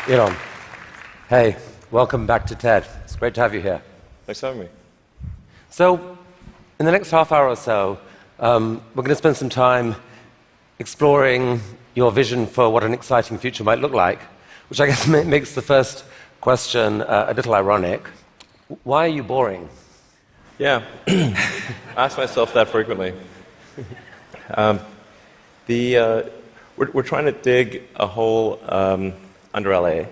Elon, hey, welcome back to TED. It's great to have you here. Thanks for having me. So, in the next half hour or so, we're going to spend some time exploring your vision for what an exciting future might look like, which I guess makes the first question a little ironic. Why are you boring? Yeah, I ask myself that frequently. We're trying to dig a hole under LA,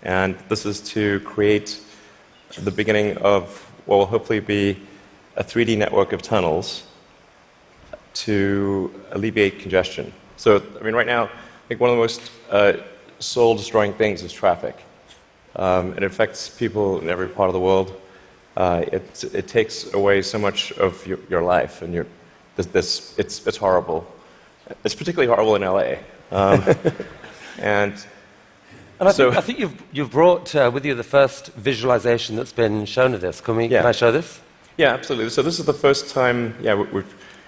and this is to create the beginning of what will hopefully be a 3D network of tunnels to alleviate congestion. So, I mean, right now, I think one of the most soul-destroying things is traffic. It affects people in every part of the world. It takes away so much of your life, and it's horrible. It's particularly horrible in LA. And I think you've brought with you the first visualization that's been shown of this. Can I show this? Yeah, absolutely. So this is the first time,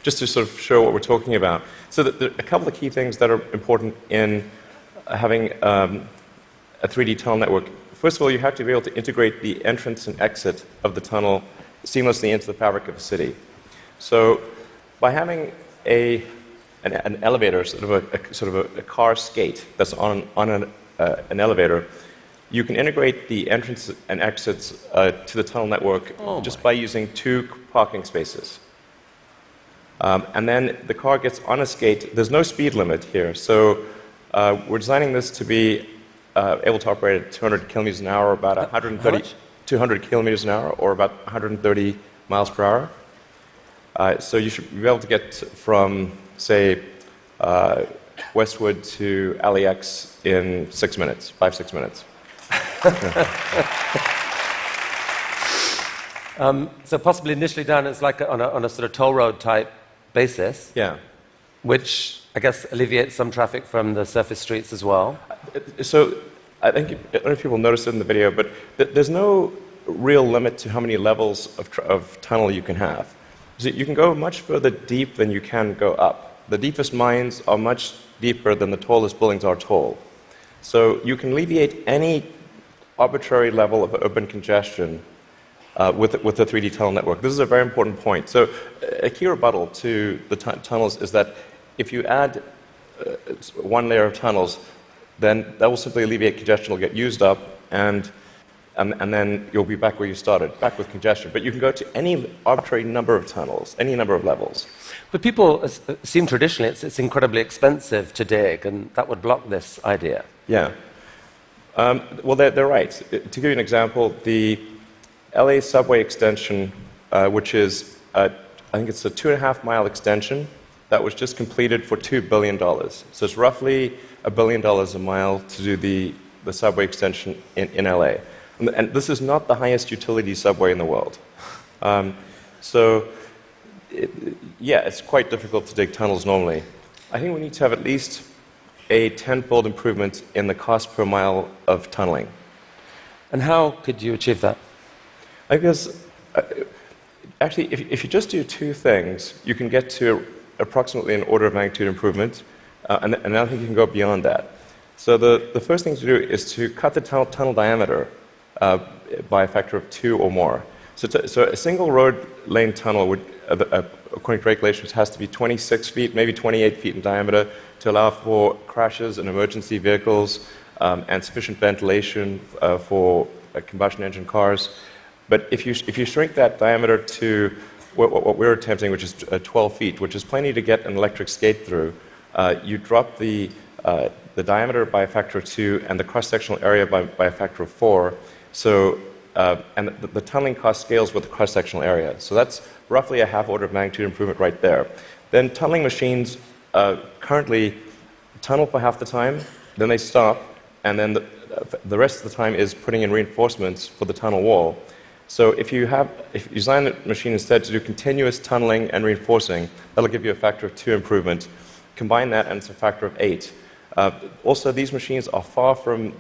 just to sort of show what we're talking about. So there are a couple of key things that are important in having a 3D tunnel network. First of all, you have to be able to integrate the entrance and exit of the tunnel seamlessly into the fabric of a city. So by having an elevator, sort of a car skate that's on an elevator, you can integrate the entrance and exits to the tunnel network just by using 2 parking spaces. And then the car gets on a skate. There's no speed limit here, so we're designing this to be able to operate at 200 kilometers an hour, about 200 kilometers an hour, or about 130 miles per hour. So you should be able to get from, say, Westwood to LAX in 6 minutes, 5-6 minutes. So possibly initially done as like on a sort of toll road type basis. Yeah. Which I guess alleviates some traffic from the surface streets as well. So I don't know if people noticed it in the video, but there's no real limit to how many levels of tunnel you can have. So you can go much further deep than you can go up. The deepest mines are much deeper than the tallest buildings are tall. So you can alleviate any arbitrary level of urban congestion with the 3D tunnel network. This is a very important point. So a key rebuttal to the tunnels is that if you add one layer of tunnels, then that will simply alleviate congestion. It'll get used up, and then you'll be back where you started, back with congestion. But you can go to any arbitrary number of tunnels, any number of levels. But people assume traditionally it's incredibly expensive to dig, and that would block this idea. Yeah. Well, they're right. To give you an example, the LA subway extension, which is, I think it's a 2.5-mile extension, that was just completed for $2 billion. So it's roughly $1 billion a mile to do the subway extension in LA. And this is not the highest utility subway in the world. It's quite difficult to dig tunnels normally. I think we need to have at least a 10-fold improvement in the cost per mile of tunneling. And how could you achieve that? I guess, actually, if you just do 2 things, you can get to approximately an order of magnitude improvement, and I think you can go beyond that. So the first thing to do is to cut the tunnel diameter by a factor of 2 or more. So a single road lane tunnel would, according to regulations, has to be 26 feet, maybe 28 feet in diameter to allow for crashes and emergency vehicles and sufficient ventilation for combustion engine cars. But if you shrink that diameter to what we're attempting, which is 12 feet, which is plenty to get an electric skate through, you drop the diameter by a factor of 2 and the cross-sectional area by a factor of 4. So, and the tunneling cost scales with the cross-sectional area. So that's roughly a half order of magnitude improvement right there. Then tunneling machines currently tunnel for half the time, then they stop, and then the rest of the time is putting in reinforcements for the tunnel wall. So if you design the machine instead to do continuous tunneling and reinforcing, that'll give you a factor of 2 improvement. Combine that and it's a factor of 8. Also, these machines are far from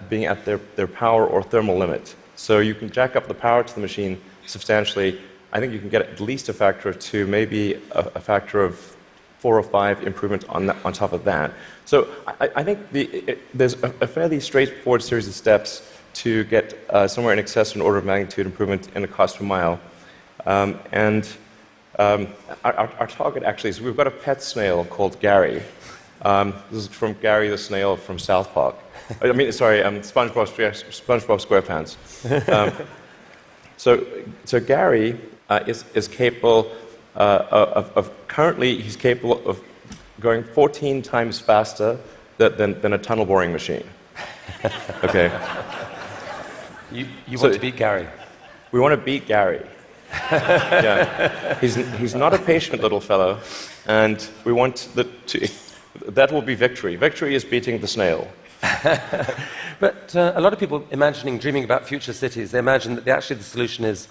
being at their power or thermal limit. So you can jack up the power to the machine substantially. I think you can get at least a factor of 2, maybe a factor of 4 or 5 improvements on top of that. So I think there's a fairly straightforward series of steps to get somewhere in excess of an order of magnitude improvement in the cost per mile. Our target actually is we've got a pet snail called Gary. This is from Gary the snail from South Park. I mean, sorry, SpongeBob SquarePants. So Gary is capable currently he's capable of going 14 times faster than a tunnel boring machine. Okay. You want to beat Gary? We want to beat Gary. Yeah. He's not a patient little fellow, and we want that will be victory. Victory is beating the snail. But a lot of people dreaming about future cities, they imagine that actually the solution is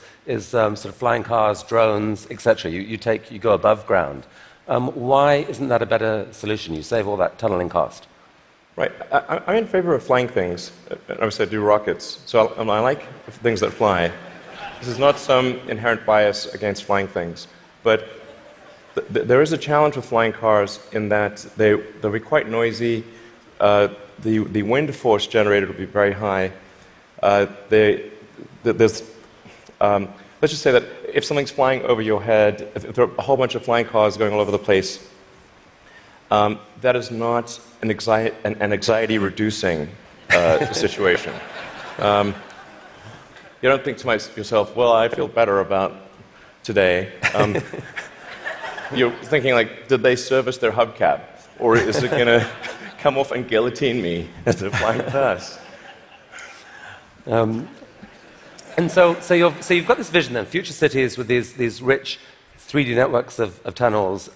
sort of flying cars, drones, etc. You go above ground. Why isn't that a better solution? You save all that tunneling cost. Right. I'm in favor of flying things. Obviously, I do rockets, so I like things that fly. This is not some inherent bias against flying things, but there is a challenge with flying cars in that they'll be quite noisy. The wind force generated will be very high. Let's just say that if something's flying over your head, if there are a whole bunch of flying cars going all over the place, that is not an anxiety-reducing situation. You don't think to yourself, well, I feel better about today. You're thinking, like, did they service their hubcap? Or is it going to come off and guillotine me as they're flying past? And so you've got this vision then, future cities with these rich 3D networks of tunnels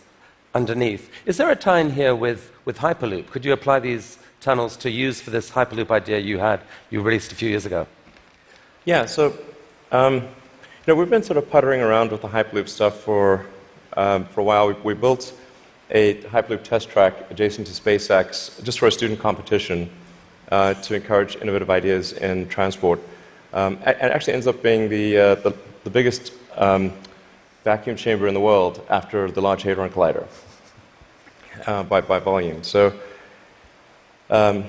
underneath. Is there a tie-in here with Hyperloop? Could you apply these tunnels to use for this Hyperloop idea you released a few years ago? Yeah, so we've been sort of puttering around with the Hyperloop stuff for a while. We built a Hyperloop test track adjacent to SpaceX just for a student competition to encourage innovative ideas in transport. It actually ends up being the biggest vacuum chamber in the world after the Large Hadron Collider by volume. So it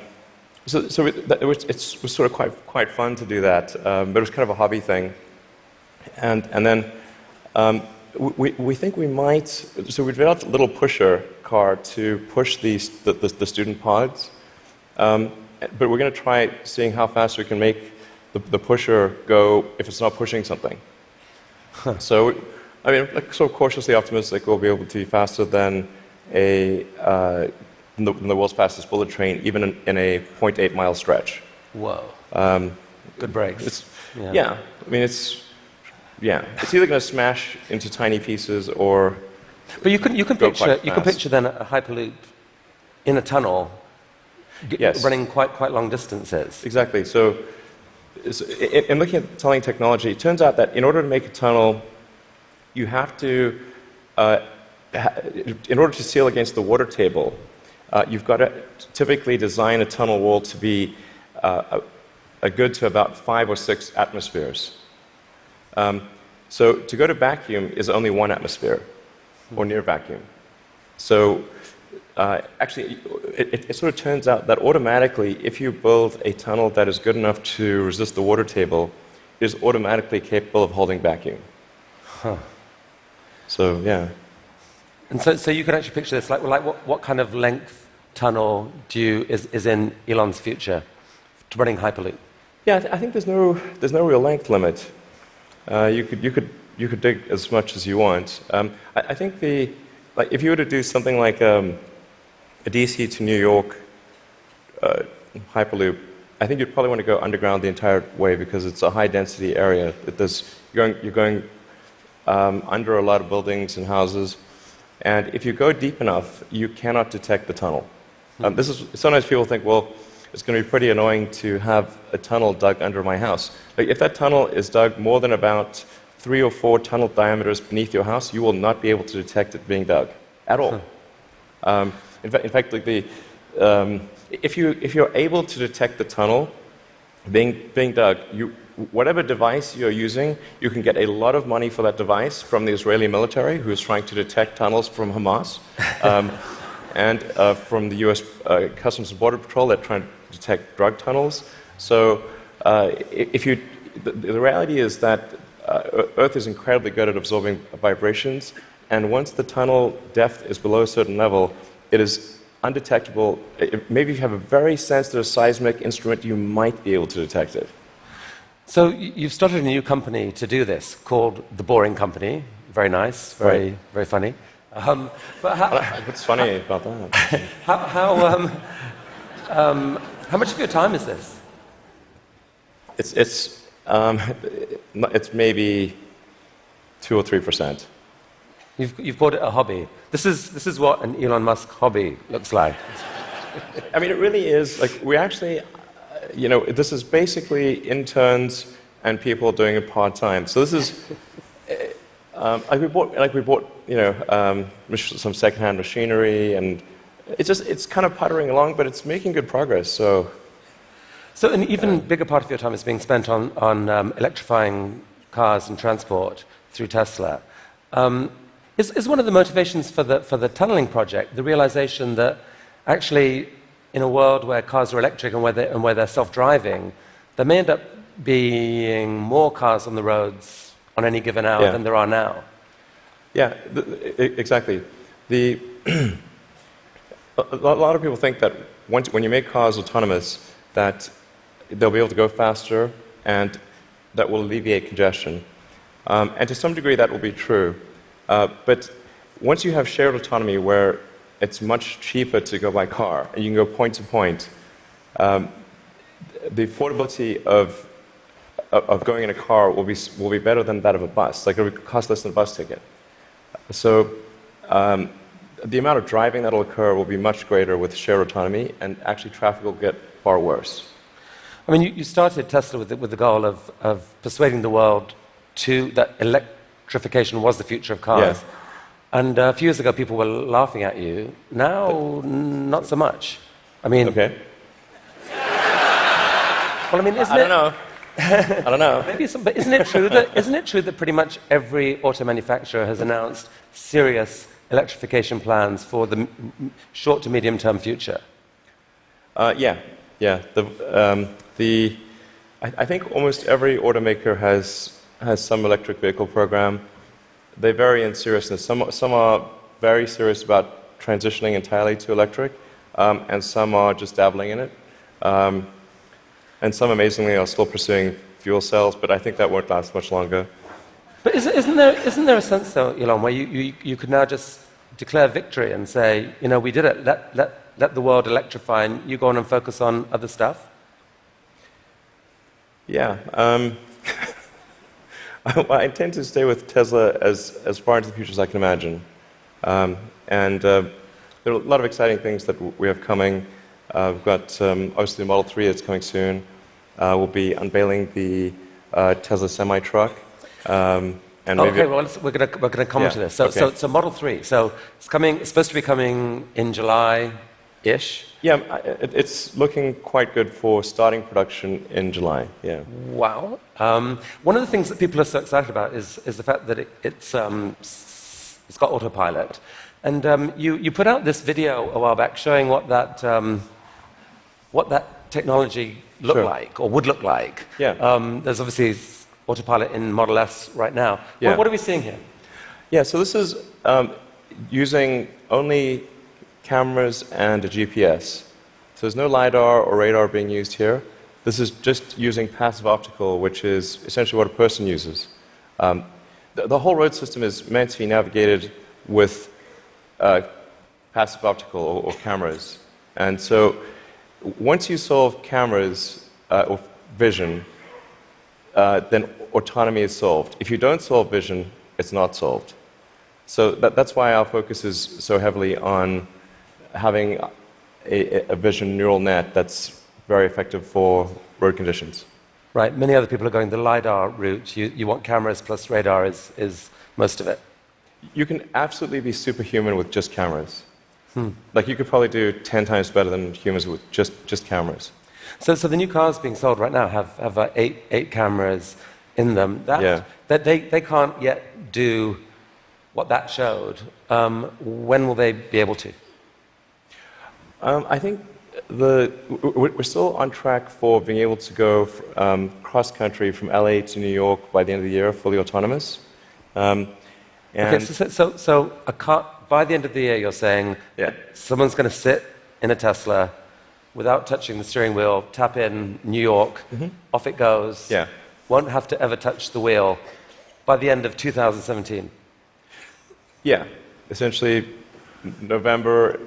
was sort of quite fun to do that, but it was kind of a hobby thing. And then we think we might. So we developed a little pusher car to push the student pods, but we're going to try seeing how fast we can make the pusher go if it's not pushing something. Huh. So, I mean, like, sort of cautiously optimistic we'll be able to be faster than the world's fastest bullet train, even in a 0.8-mile stretch. Whoa. Good brakes. Yeah. I mean, it's either going to smash into tiny pieces or. But you can picture then a Hyperloop in a tunnel, yes, running quite long distances. Exactly. So in looking at tunneling technology, it turns out that in order to make a tunnel, you have to, in order to seal against the water table, you've got to typically design a tunnel wall to be a good to about 5 or 6 atmospheres. So to go to vacuum is only 1 atmosphere, or near vacuum. So actually, it sort of turns out that automatically, if you build a tunnel that is good enough to resist the water table, it is automatically capable of holding vacuum. Huh. So, yeah. And so you can actually picture this, like what kind of length tunnel is in Elon's future to running Hyperloop? Yeah, I think there's no real length limit. You could dig as much as you want. I think if you were to do something like a DC to New York Hyperloop, I think you'd probably want to go underground the entire way because it's a high density area. You're going under a lot of buildings and houses, and if you go deep enough, you cannot detect the tunnel. Sometimes people think, well, it's going to be pretty annoying to have a tunnel dug under my house. Like, if that tunnel is dug more than about 3 or 4 tunnel diameters beneath your house, you will not be able to detect it being dug at all. In fact, like if you're able to detect the tunnel being dug, whatever device you're using, you can get a lot of money for that device from the Israeli military, who is trying to detect tunnels from Hamas, and from the U.S. Customs and Border Patrol that trying to detect drug tunnels. So the reality is that Earth is incredibly good at absorbing vibrations, and once the tunnel depth is below a certain level, it is undetectable. Maybe if you have a very sensitive seismic instrument, you might be able to detect it. So you've started a new company to do this called The Boring Company. Very nice, very funny. What's funny about that? How much of your time is this? It's maybe 2 or 3%. You've called it a hobby. This is what an Elon Musk hobby looks like. I mean, it really is. Like, we actually, this is basically interns and people doing it part-time. So this is, we bought some second-hand machinery, and it's kind of puttering along, but it's making good progress. So an even bigger part of your time is being spent on electrifying cars and transport through Tesla. Is one of the motivations for the tunneling project the realization that actually, in a world where cars are electric and where they're self-driving, there may end up being more cars on the roads on any given hour than there are now? Yeah, exactly. A lot of people think that when you make cars autonomous, that they'll be able to go faster and that will alleviate congestion. And to some degree, that will be true. But once you have shared autonomy where it's much cheaper to go by car, and you can go point to point, the affordability of going in a car will be better than that of a bus. Like, it will cost less than a bus ticket. So the amount of driving that will occur will be much greater with shared autonomy, and actually traffic will get far worse. I mean, you started Tesla with the goal of persuading the world that electrification was the future of cars. Yeah. And a few years ago, people were laughing at you. Now, not so much. I mean... Okay. Well, I mean, I don't know. I don't know. Maybe but isn't it true that pretty much every auto manufacturer has announced serious electrification plans for the short to medium term future? Yeah. I think almost every automaker has some electric vehicle program. They vary in seriousness. Some are very serious about transitioning entirely to electric, and some are just dabbling in it. And some, amazingly, are still pursuing fuel cells, but I think that won't last much longer. But isn't there a sense, though, Elon, where you could now just declare victory and say, we did it, let the world electrify, and you go on and focus on other stuff? Yeah. I intend to stay with Tesla as far into the future as I can imagine. And there are a lot of exciting things that we have coming. We've got, obviously, the Model 3 that's coming soon. We'll be unveiling the Tesla semi-truck. And okay, well, we're going to come to this. So Model 3. So it's supposed to be coming in July-ish. Yeah, it's looking quite good for starting production in July. Yeah. Wow. One of the things that people are so excited about is the fact that it's got autopilot. And you put out this video a while back showing what that technology looked like, or would look like. Yeah. There's obviously autopilot in Model S right now. Yeah. What are we seeing here? Yeah, so this is using only cameras and a GPS. So there's no LiDAR or radar being used here. This is just using passive optical, which is essentially what a person uses. The whole road system is meant to be navigated with passive optical or cameras. And so once you solve cameras or vision, then autonomy is solved. If you don't solve vision, it's not solved. So that's why our focus is so heavily on having a vision neural net that's very effective for road conditions. Right. Many other people are going the LiDAR route. You want cameras plus radar is most of it. You can absolutely be superhuman with just cameras. Like, you could probably do 10 times better than humans with just cameras. So the new cars being sold right now have eight cameras in them. That they can't yet do what that showed. When will they be able to? I think we're still on track for being able to go cross-country from LA to New York by the end of the year, fully autonomous. Okay, so a car, by the end of the year, you're saying someone's going to sit in a Tesla without touching the steering wheel, tap in New York, off it goes, won't have to ever touch the wheel by the end of 2017. Yeah, essentially November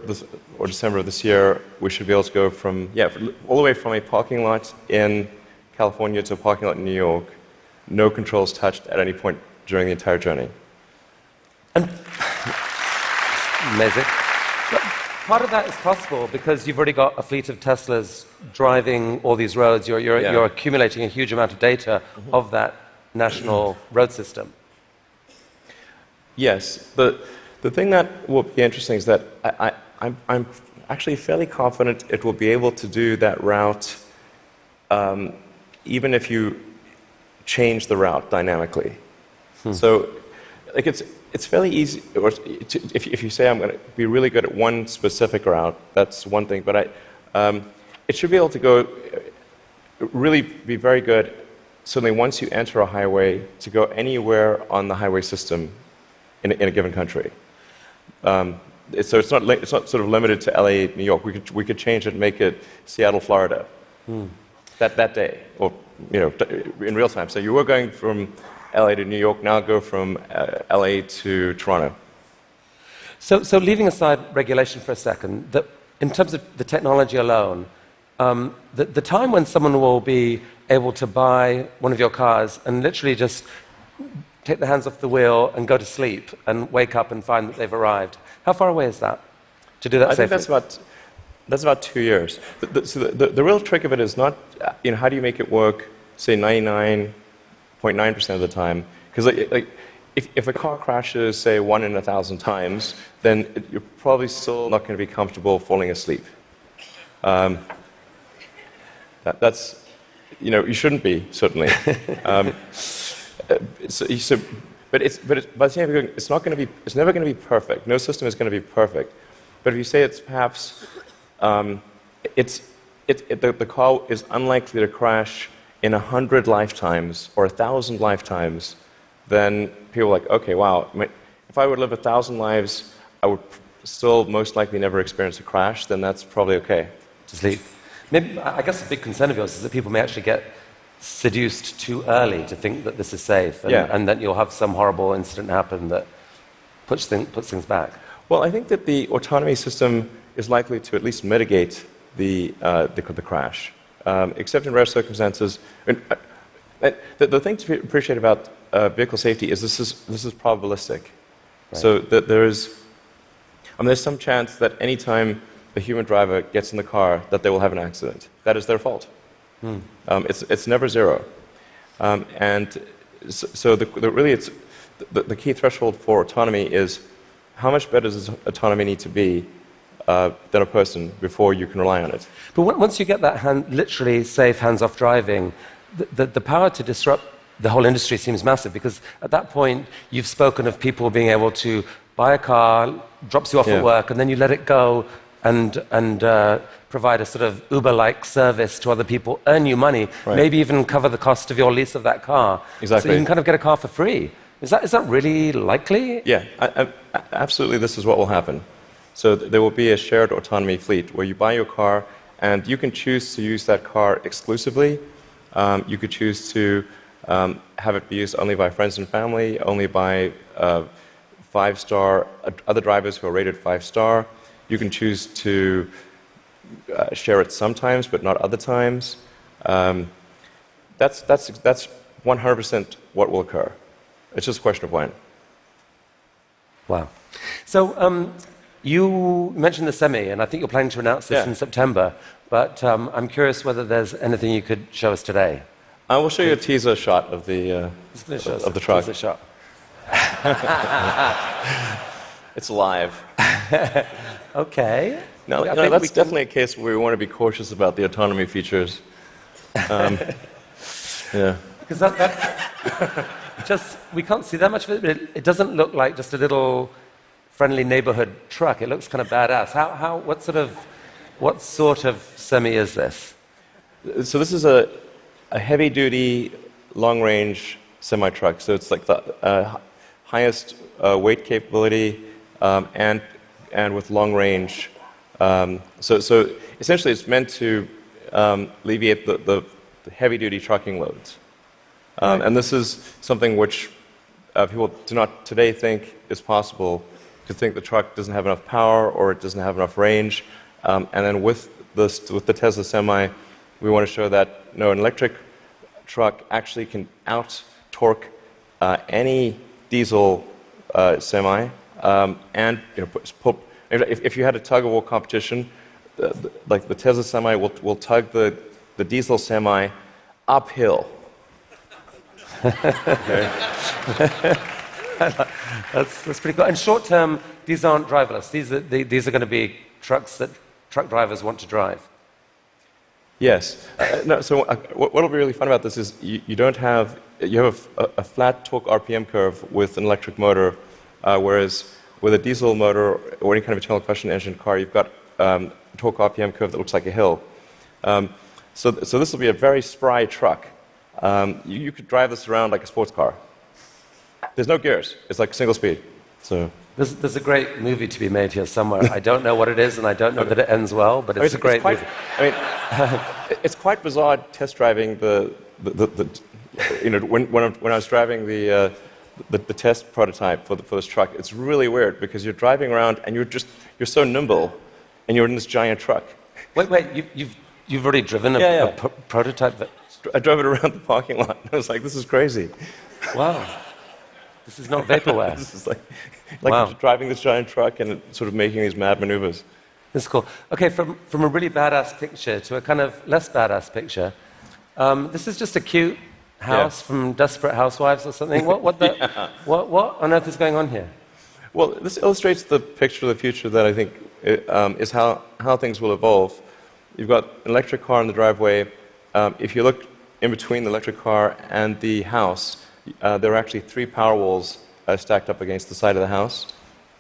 or December of this year, we should be able to go from, all the way from a parking lot in California to a parking lot in New York, no controls touched at any point during the entire journey. Amazing. But part of that is possible because you've already got a fleet of Teslas driving all these roads. You're accumulating a huge amount of data of that national road system. Yes. The thing that will be interesting is that I'm actually fairly confident it will be able to do that route even if you change the route dynamically. So, like it's fairly easy. If you say I'm going to be really good at one specific route, that's one thing. But it should be able to go really be very good. Certainly, once you enter a highway, to go anywhere on the highway system in a given country. So it's not sort of limited to LA, New York. We could change it and make it Seattle, Florida, that day, or in real time. So you were going from LA to New York, now go from LA to Toronto. So leaving aside regulation for a second, in terms of the technology alone, the time when someone will be able to buy one of your cars and literally just take their hands off the wheel and go to sleep and wake up and find that they've arrived, how far away is that to do that safely? I think that's about 2 years. So the real trick of it is not, how do you make it work, say 99.9% of the time? Because if a car crashes, say 1 in 1,000 times, then you're probably still not going to be comfortable falling asleep. That's, you shouldn't be, certainly. But by the same time, it's never going to be perfect. No system is going to be perfect. But if you say it's perhaps, the car is unlikely to crash in 100 lifetimes or 1,000 lifetimes, then people are like, okay, wow, if I would live 1,000 lives, I would still most likely never experience a crash, then that's probably okay. To sleep. Maybe, I guess a big concern of yours is that people may actually get seduced too early to think that this is safe, and that you'll have some horrible incident happen that puts things back. Well, I think that the autonomy system is likely to at least mitigate the crash, except in rare circumstances. The thing to appreciate about vehicle safety is this is probabilistic. Right. So that there's some chance that any time a human driver gets in the car that they will have an accident. That is their fault. It's never zero. And so the key threshold for autonomy is how much better does autonomy need to be than a person before you can rely on it. But once you get that literally safe hands-off driving, the power to disrupt the whole industry seems massive, because at that point you've spoken of people being able to buy a car, drops you off at work, and then you let it go and provide a sort of Uber-like service to other people, earn you money, maybe even cover the cost of your lease of that car. Exactly. So you can kind of get a car for free. Is that really likely? Yeah, absolutely. This is what will happen. So there will be a shared autonomy fleet where you buy your car and you can choose to use that car exclusively. You could choose to have it be used only by friends and family, only by 5-star other drivers who are rated 5-star. You can choose to share it sometimes, but not other times. That's 100% what will occur. It's just a question of when. Wow. So you mentioned the Semi, and I think you're planning to announce this in September. But I'm curious whether there's anything you could show us today. I will show you a teaser shot of the truck. Teaser shot. It's live. Okay. No, that's definitely a case where we want to be cautious about the autonomy features. Yeah. Because we can't see that much of it, but it doesn't look like just a little friendly neighborhood truck. It looks kind of badass. What sort of semi is this? So this is a heavy-duty, long-range semi-truck. So it's like the highest weight capability and with long range. So essentially, it's meant to alleviate the heavy-duty trucking loads. Right. And this is something which people do not today think is possible, to think the truck doesn't have enough power or it doesn't have enough range. And then with the Tesla Semi, we want to show that an electric truck actually can out-torque any diesel semi. And if you had a tug-of-war competition, like the Tesla Semi will tug the diesel semi uphill. That's pretty cool. And short term, these aren't driverless. These are going to be trucks that truck drivers want to drive. Yes. So what will be really fun about this is you have a flat torque RPM curve with an electric motor, whereas with a diesel motor or any kind of internal combustion engine car, you've got a torque RPM curve that looks like a hill. So this will be a very spry truck. You could drive this around like a sports car. There's no gears. It's like single speed. So there's a great movie to be made here somewhere. I don't know what it is, and I don't know that it ends well, but it's a great movie. It's quite bizarre test driving when I was driving the test prototype for this truck. It's really weird because you're driving around and you're so nimble, and you're in this giant truck. Wait, you've already driven a prototype? I drove it around the parking lot. I was like, this is crazy. Wow. This is not vaporware. This is like wow. Driving this giant truck and sort of making these mad maneuvers. This is cool. Okay, from a really badass picture to a kind of less badass picture. This is just a cute house from Desperate Housewives or something. What on earth is going on here? Well, this illustrates the picture of the future that I think is how things will evolve. You've got an electric car in the driveway. If you look in between the electric car and the house, there are actually 3 power walls stacked up against the side of the house.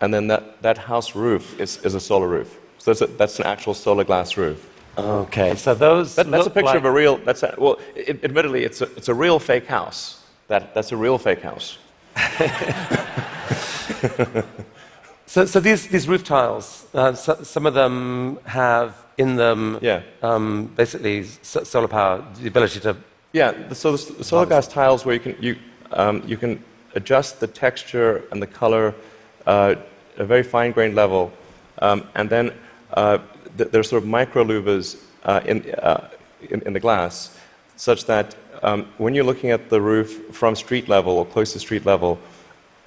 And then that house roof is a solar roof. So that's an actual solar glass roof. Okay, so that's a picture of a real. Admittedly, it's a real fake house. That's a real fake house. So these roof tiles, some of them have in them basically solar power, the ability to. Yeah, so the solar glass tiles where you can adjust the texture and the color at a very fine-grained level, and then there are sort of micro louvers in the glass, such that when you're looking at the roof from street level or close to street level,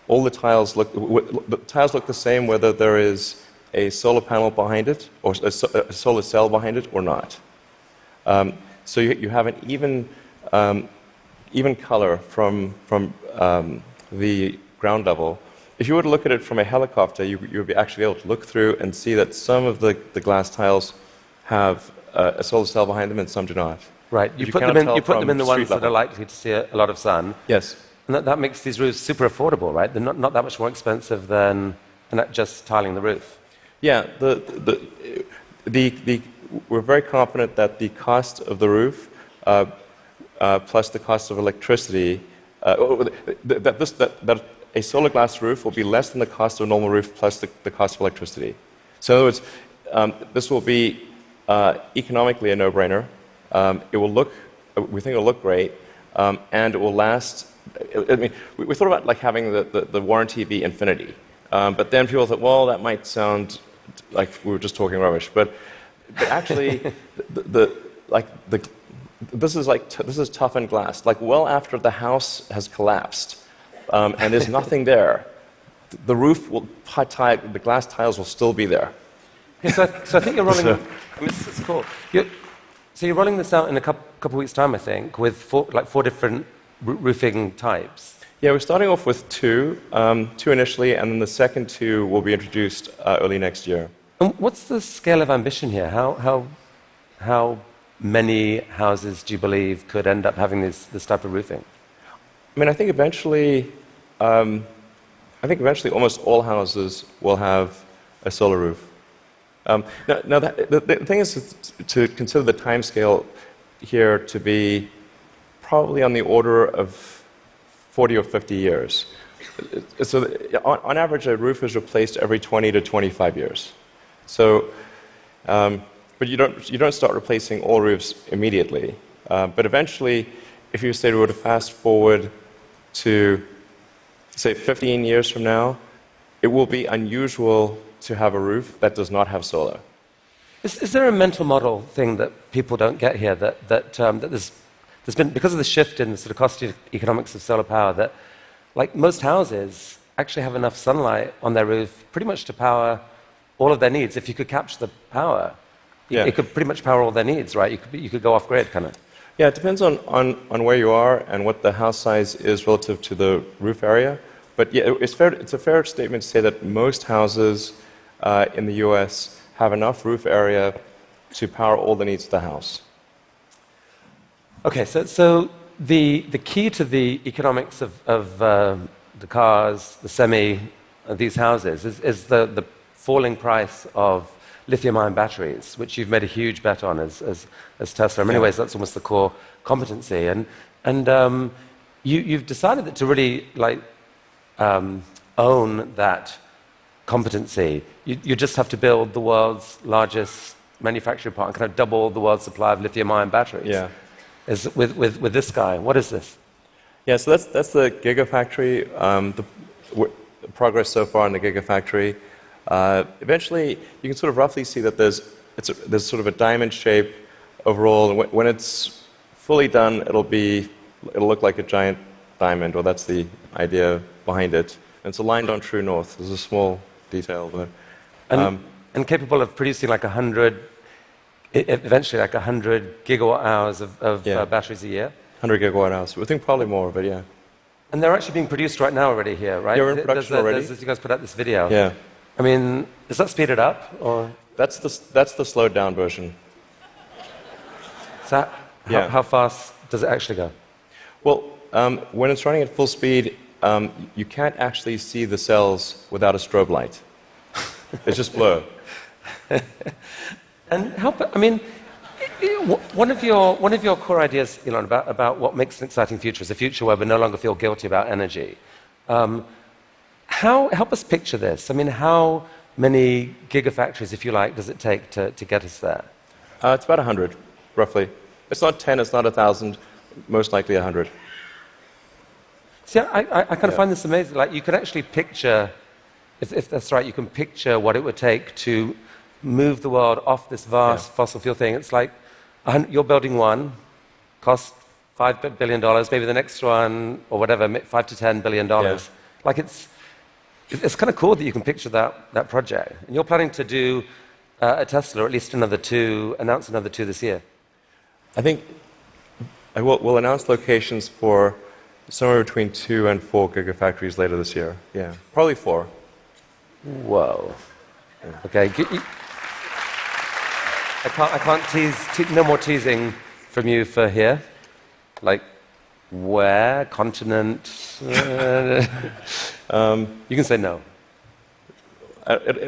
all the tiles look the same whether there is a solar panel behind it or a solar cell behind it or not. So you have an even color from the ground level. If you were to look at it from a helicopter, you would be actually able to look through and see that some of the glass tiles have a solar cell behind them and some do not. Right. You put them in the ones that are likely to see a lot of sun. Yes. And that makes these roofs super affordable, right? They're not that much more expensive than just tiling the roof. Yeah. We're very confident that the cost of the roof plus the cost of electricity, that a solar glass roof will be less than the cost of a normal roof plus the cost of electricity. So in other words, this will be economically a no-brainer. We think it will look great, and it will last. I mean, we thought about like having the warranty be infinity, but then people thought, well, that might sound like we were just talking rubbish. But actually, this is toughened glass. Like well after the house has collapsed, and there's nothing there, the roof the glass tiles will still be there. Yeah, so I think you're rolling. This is cool. So you're rolling this out in a couple weeks' time, I think, with four different roofing types. Yeah, we're starting off with two initially, and then the second 2 will be introduced early next year. And what's the scale of ambition here? How many houses do you believe could end up having this type of roofing? I mean, I think eventually almost all houses will have a solar roof. Now the thing is to consider the time scale here to be probably on the order of 40 or 50 years. So on average, a roof is replaced every 20 to 25 years. So, but you don't start replacing all roofs immediately. But eventually, if you say we were to fast forward to, say, 15 years from now, it will be unusual to have a roof that does not have solar. Is there a mental model thing that people don't get here that there's been, because of the shift in the sort of cost economics of solar power, that like most houses actually have enough sunlight on their roof pretty much to power all of their needs. If you could capture the power, it could pretty much power all their needs, right? You could go off grid, kind of. Yeah, it depends on where you are and what the house size is relative to the roof area. But yeah, it's a fair statement to say that most houses in the US have enough roof area to power all the needs of the house. Okay, so the key to the economics of the cars, the these houses, is the falling price of lithium-ion batteries, which you've made a huge bet on as Tesla. In many ways, that's almost the core competency. And you've decided that to really own that competency, you just have to build the world's largest manufacturing plant and kind of double the world's supply of lithium-ion batteries. Yeah. With this guy. What is this? Yeah, so that's the Gigafactory, the progress so far in the Gigafactory. Eventually, you can sort of roughly see that there's sort of a diamond shape overall, and when it's fully done, it'll look like a giant diamond, or that's the idea behind it. And it's aligned on true north. There's a small detail, but and capable of producing like 100. Eventually, like 100 gigawatt hours of batteries a year. 100 gigawatt hours. We think probably more, but yeah. And they're actually being produced right now already here, right? Yeah, we're in production already. You guys put out this video. Yeah. I mean, is that speeded up or? That's the slowed down version. So how fast does it actually go? Well, when it's running at full speed, you can't actually see the cells without a strobe light. It's just blur. And I mean, one of your core ideas, Elon, about what makes an exciting future is a future where we no longer feel guilty about energy. Help us picture this. I mean, how many gigafactories, if you like, does it take to get us there? It's about 100, roughly. It's not 10, it's not 1,000, most likely 100. See, I kind of find this amazing. Like, you can actually picture, if that's right, you can picture what it would take to move the world off this vast fossil fuel thing. It's like you're building one, cost $5 billion, maybe the next one, or whatever, $5 to $10 billion. Yeah. Like it's kind of cool that you can picture that project. And you're planning to do a Tesla, or at least announce another two this year. I think we'll announce locations for somewhere between 2 and 4 gigafactories later this year. Yeah, probably 4. Whoa. Yeah. Okay. I can't tease. No more teasing from you for here. Like, where? Continent? You can say no.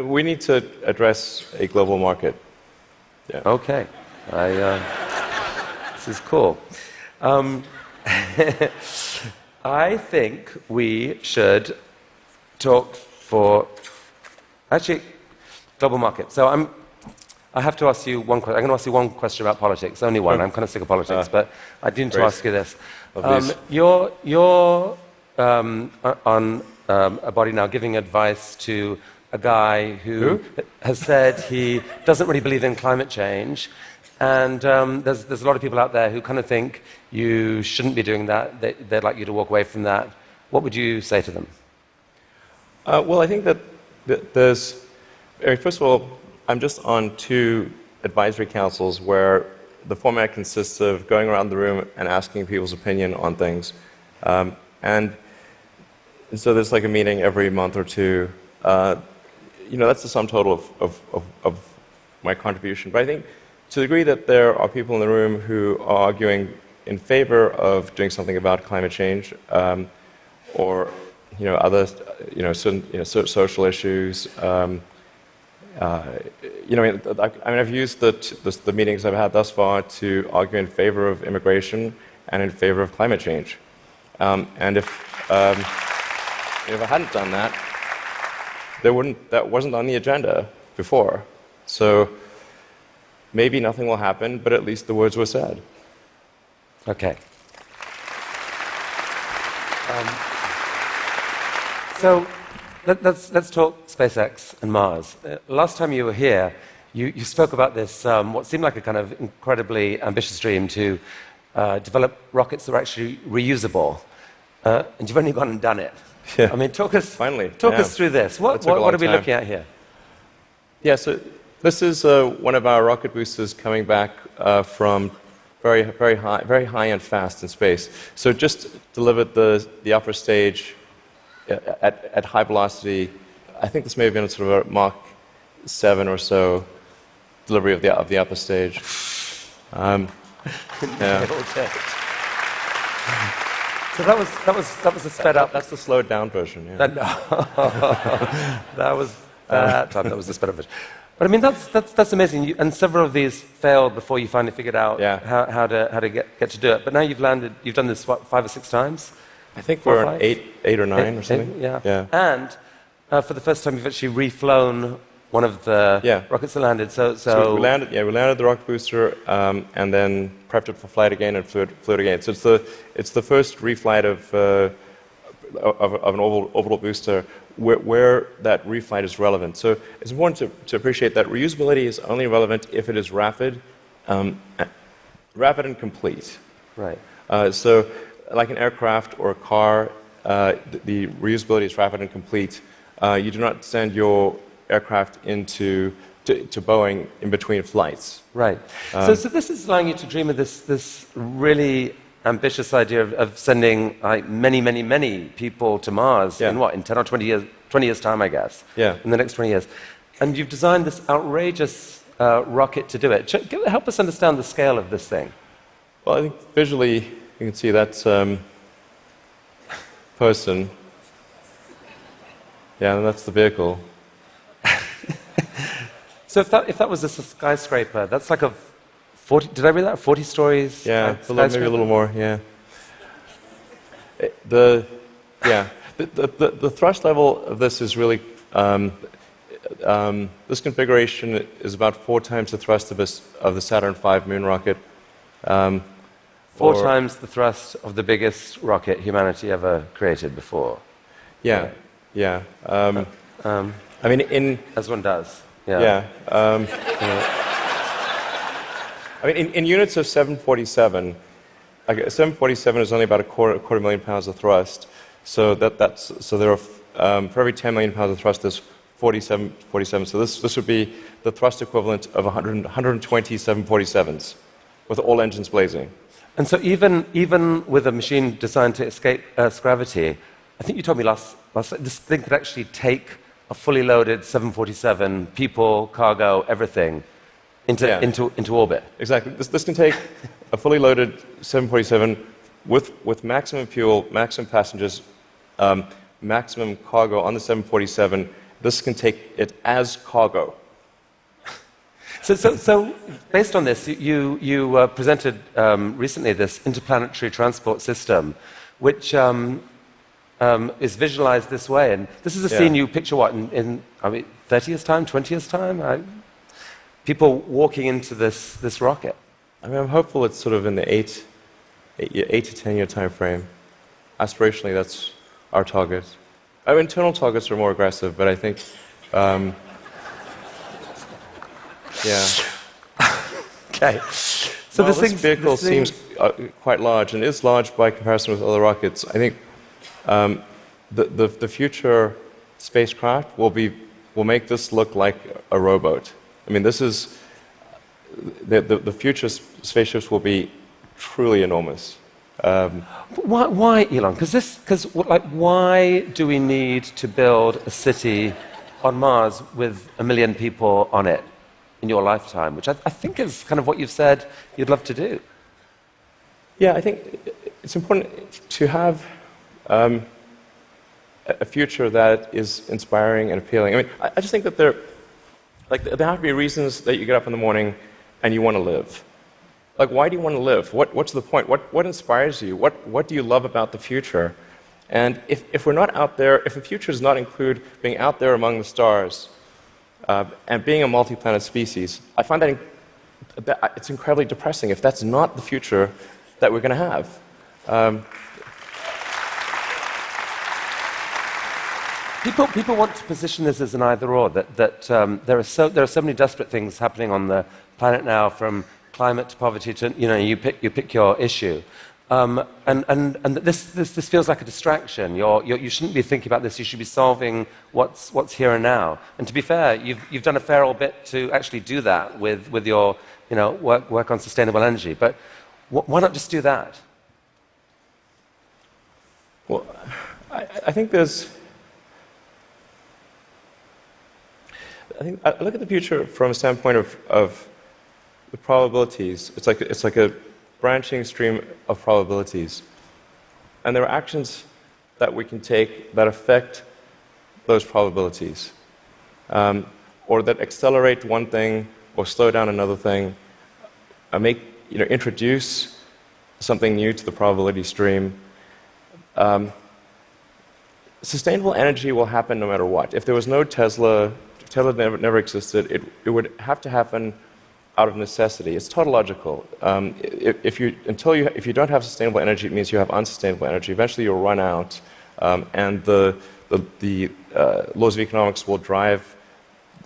We need to address a global market. Yeah. Okay. This is cool. I think we should talk for global market. So I have to ask you one question. I'm going to ask you one question about politics. Only one. I'm kind of sick of politics, but I do need to ask you this. You're on a body now giving advice to a guy who has said he doesn't really believe in climate change, and there's a lot of people out there who kind of think you shouldn't be doing that. They'd like you to walk away from that. What would you say to them? Well, I think that there's. First of all, I'm just on 2 advisory councils where the format consists of going around the room and asking people's opinion on things. And so there's like a meeting every month or 2. that's the sum total of my contribution. But I think to the degree that there are people in the room who are arguing in favor of doing something about climate change, or other certain social issues. I've used the meetings I've had thus far to argue in favor of immigration and in favor of climate change. And if I hadn't done that, that wasn't on the agenda before. So maybe nothing will happen, but at least the words were said. Okay. So let's talk SpaceX and Mars. Last time you were here, you spoke about this, what seemed like a kind of incredibly ambitious dream to develop rockets that are actually reusable. And you've only gone and done it. Yeah. I mean, talk us through this. What are we looking at here? Yeah, so this is one of our rocket boosters coming back from very high and fast in space. So just delivered the upper stage at high velocity. I think this may have been sort of a Mach 7 or so delivery of the upper stage. Yeah. So that was a sped up. That's the slowed down version. Yeah. That was the sped up version. But I mean, that's amazing. And several of these failed before you finally figured out how to get to do it. But now you've landed. You've done this 5 or 6 times. I think we're on 8 or 9 or something. Yeah. And for the first time, you've actually reflown one of the rockets that landed. So we landed the rocket booster and then prepped it for flight again and flew it again. So it's the first reflight of an orbital booster where that reflight is relevant. So it's important to appreciate that reusability is only relevant if it is rapid and complete. Right. So like an aircraft or a car, the reusability is rapid and complete. You do not send your aircraft to Boeing in between flights. Right. So this is allowing you to dream of this really ambitious idea of sending many people to Mars in 10 or 20 years time, I guess. Yeah. In the next 20 years. And you've designed this outrageous rocket to do it. Help us understand the scale of this thing. Well, I think visually you can see that's person. Yeah, and that's the vehicle. So if that was a skyscraper, that's like a 40. Did I read that? 40 stories. Yeah, maybe a little more. Yeah. The thrust level of this is really this configuration is about 4 times the thrust of the Saturn V moon rocket. 4 times the thrust of the biggest rocket humanity ever created before. Yeah. I mean, as one does. Yeah. I mean, in units of 747, 747 is only about a quarter million pounds of thrust. So so there are for every 10 million pounds of thrust, there's 47. So this would be the thrust equivalent of 120 747s, with all engines blazing. And so even with a machine designed to escape Earth's gravity, I think you told me last this thing could actually take a fully loaded 747, people, cargo, everything, into orbit. Exactly. This can take a fully loaded 747 with maximum fuel, maximum passengers, maximum cargo on the 747. This can take it as cargo. So based on this, you presented recently this interplanetary transport system, which is visualized this way. And this is a scene you picture, in 30 years' time, 20 years' time? People walking into this rocket. I mean, I'm hopeful it's sort of in the 8 to 10 year time frame. Aspirationally, that's our target. Our internal targets are more aggressive, but I think, Okay. So this vehicle seems quite large, and is large by comparison with other rockets. I think the future spacecraft will make this look like a rowboat. I mean, this is the future spaceships will be truly enormous. Why, Elon? Because why do we need to build a city on Mars with 1 million people on it in your lifetime, which I think is kind of what you've said you'd love to do. Yeah, I think it's important to have a future that is inspiring and appealing. I mean, I just think that there have to be reasons that you get up in the morning and you want to live. Like, why do you want to live? What's the point? What inspires you? What do you love about the future? And if we're not out there, if the future does not include being out there among the stars and being a multi-planet species, I find that it's incredibly depressing if that's not the future that we're going to have. People want to position this as an either-or, that there are so many desperate things happening on the planet now, from climate to poverty to, you pick your issue. And this feels like a distraction. You shouldn't be thinking about this. You should be solving what's here and now. And to be fair, you've done a fair old bit to actually do that with your work on sustainable energy. But why not just do that? Well, I think there's. I look at the future from a standpoint of the probabilities. It's like a branching stream of probabilities. And there are actions that we can take that affect those probabilities, or that accelerate one thing or slow down another thing, introduce something new to the probability stream. Sustainable energy will happen no matter what. If there was no Tesla, if Tesla never existed, it would have to happen out of necessity. It's tautological. If you don't have sustainable energy, it means you have unsustainable energy. Eventually, you'll run out, and the laws of economics will drive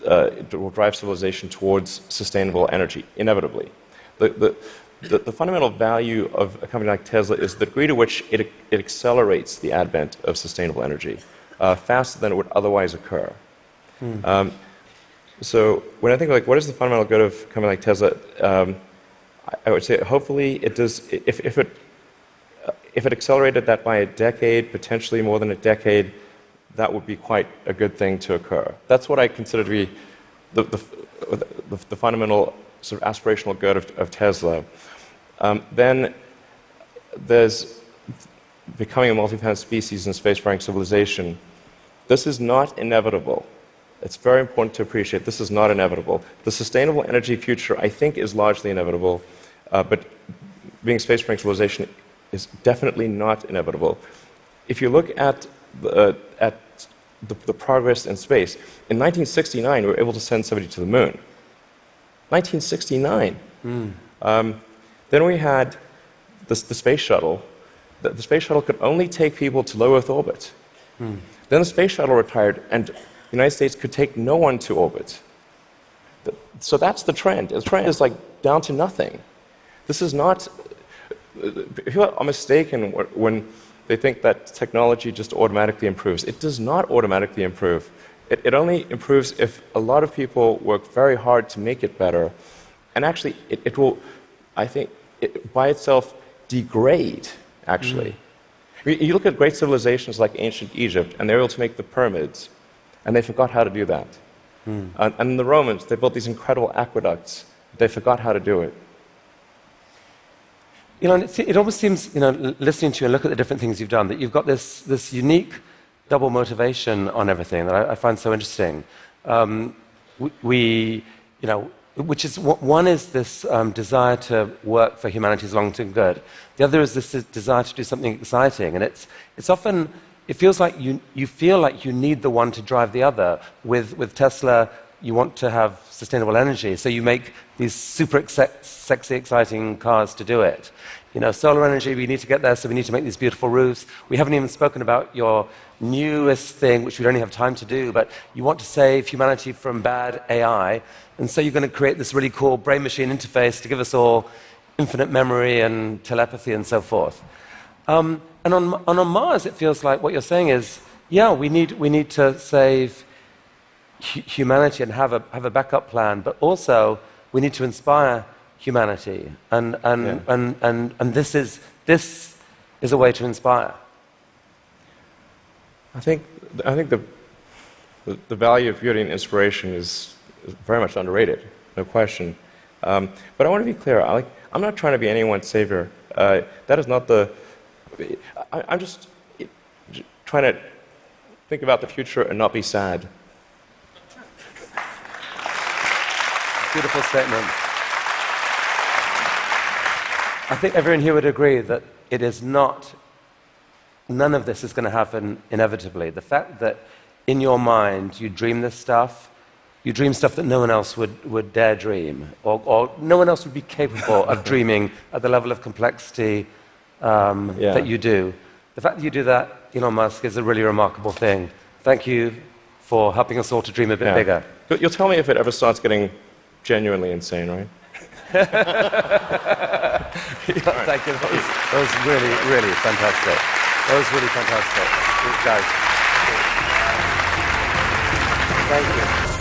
civilization towards sustainable energy inevitably. The fundamental value of a company like Tesla is the degree to which it accelerates the advent of sustainable energy faster than it would otherwise occur. So when I think what is the fundamental good of a company like Tesla, I would say hopefully it does. If it accelerated that by a decade, potentially more than a decade, that would be quite a good thing to occur. That's what I consider to be the fundamental sort of aspirational good of Tesla. Then there's becoming a multi-planet species and spacefaring civilization. This is not inevitable. It's very important to appreciate this is not inevitable. The sustainable energy future, I think, is largely inevitable, but being a spacefaring civilization is definitely not inevitable. If you look at the progress in space, in 1969 we were able to send somebody to the moon. 1969. Then we had the space shuttle. The space shuttle could only take people to low Earth orbit. Then the space shuttle retired, and the United States could take no one to orbit. So that's the trend. The trend is down to nothing. This is not. People are mistaken when they think that technology just automatically improves. It does not automatically improve. It only improves if a lot of people work very hard to make it better. And actually, it will, I think, by itself degrade, actually. You look at great civilizations like ancient Egypt, and they're able to make the pyramids, and they forgot how to do that. And the Romans, they built these incredible aqueducts. They forgot how to do it. It almost seems, listening to you and look at the different things you've done, that you've got this unique double motivation on everything that I find so interesting. Which is, one is this desire to work for humanity's long-term good. The other is this desire to do something exciting. And it's often, it feels like you feel like you need the one to drive the other. With Tesla, you want to have sustainable energy, so you make these super sexy, exciting cars to do it. Solar energy, we need to get there, so we need to make these beautiful roofs. We haven't even spoken about your newest thing, which we don't have time to do, but you want to save humanity from bad AI, and so you're going to create this really cool brain-machine interface to give us all infinite memory and telepathy and so forth. And on Mars, it feels like what you're saying is, yeah, we need to save humanity and have a backup plan, but also we need to inspire humanity, and this is a way to inspire. I think the value of beauty and inspiration is very much underrated, no question. But I want to be clear. I'm not trying to be anyone's savior. That is not the... I'm just trying to think about the future and not be sad. Beautiful statement. I think everyone here would agree that it is not... None of this is going to happen inevitably. The fact that in your mind you dream this stuff, you dream stuff that no one else would dare dream, or no one else would be capable of dreaming at the level of complexity that you do. The fact that you do that, Elon Musk, is a really remarkable thing. Thank you for helping us all to dream a bit bigger. You'll tell me if it ever starts getting genuinely insane, right? Thank you. That was really, really fantastic. That was really fantastic. Thanks, guys. Thank you.